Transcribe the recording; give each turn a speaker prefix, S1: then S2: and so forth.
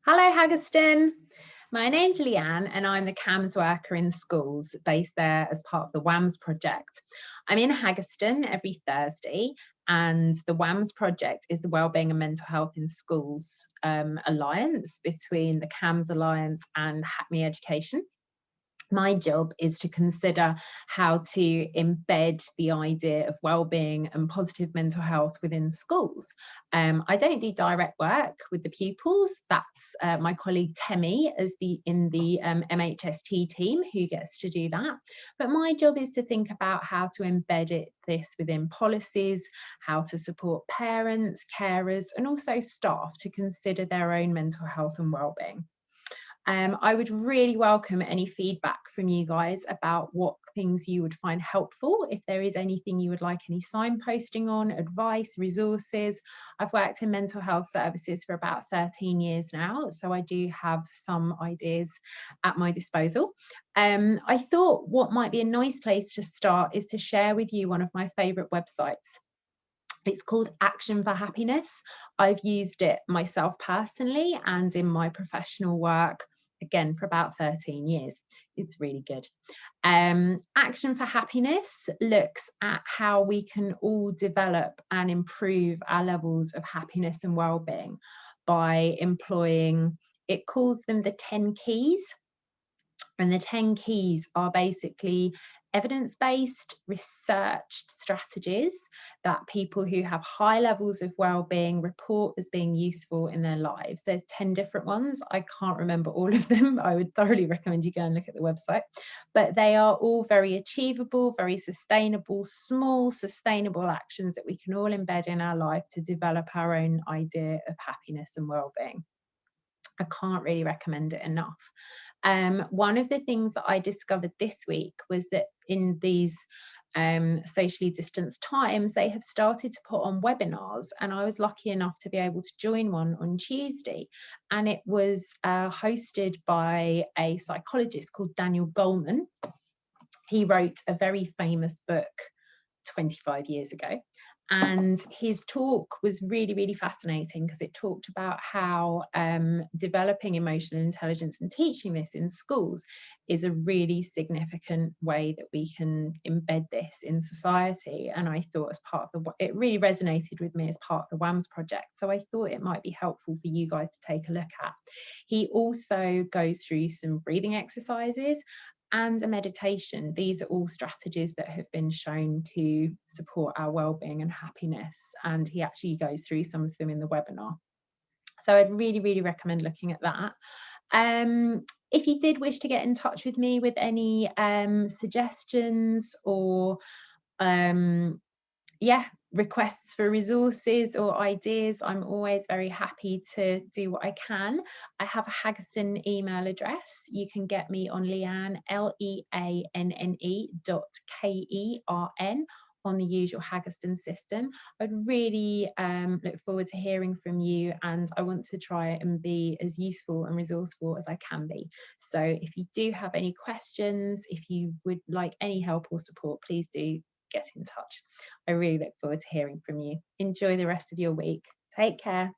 S1: Hello, Haggerston. My name's Leann and I'm the CAMHS worker in schools based there as part of the WAMS project. I'm in Haggerston every Thursday, and the WAMS project is the Wellbeing and Mental Health in Schools alliance between the CAMHS Alliance and Hackney Education. My job is to consider how to embed the idea of well-being and positive mental health within schools. I don't do direct work with the pupils. That's my colleague Temi in the MHST team who gets to do that. But my job is to think about how to embed this within policies, how to support parents, carers, and also staff to consider their own mental health and well-being. I would really welcome any feedback from you guys about what things you would find helpful. If there is anything you would like any signposting on, advice, resources. I've worked in mental health services for about 13 years now, so I do have some ideas at my disposal. I thought what might be a nice place to start is to share with you one of my favourite websites. It's called Action for Happiness. I've used it myself personally and in my professional work, again, for about 13 years. It's really good. Action for Happiness looks at how we can all develop and improve our levels of happiness and well-being by employing, it calls them the 10 keys. And the 10 keys are basically evidence-based, researched strategies that people who have high levels of well-being report as being useful in their lives. There's 10 different ones. I can't remember all of them. I would thoroughly recommend you go and look at the website. But they are all very achievable, very sustainable, small, sustainable actions that we can all embed in our life to develop our own idea of happiness and well-being. I can't really recommend it enough. One of the things that I discovered this week was that in these socially distanced times, they have started to put on webinars, and I was lucky enough to be able to join one on Tuesday, and it was hosted by a psychologist called Daniel Goleman. He wrote a very famous book 25 years ago. And his talk was really, really fascinating because it talked about how developing emotional intelligence and teaching this in schools is a really significant way that we can embed this in society. And I thought as part of it really resonated with me as part of the WAMS project. So I thought it might be helpful for you guys to take a look at. He also goes through some breathing exercises and a meditation. These are all strategies that have been shown to support our well-being and happiness, and he actually goes through some of them in the webinar. So I'd really, really recommend looking at that. If you did wish to get in touch with me with any suggestions or requests for resources or ideas, I'm always very happy to do what I can. I have a Haggerston email address. You can get me on Leann, LEANNE.KERN, on the usual Haggerston system. I'd really look forward to hearing from you, and I want to try and be as useful and resourceful as I can be. So if you do have any questions, if you would like any help or support, please do get in touch. I really look forward to hearing from you. Enjoy the rest of your week. Take care.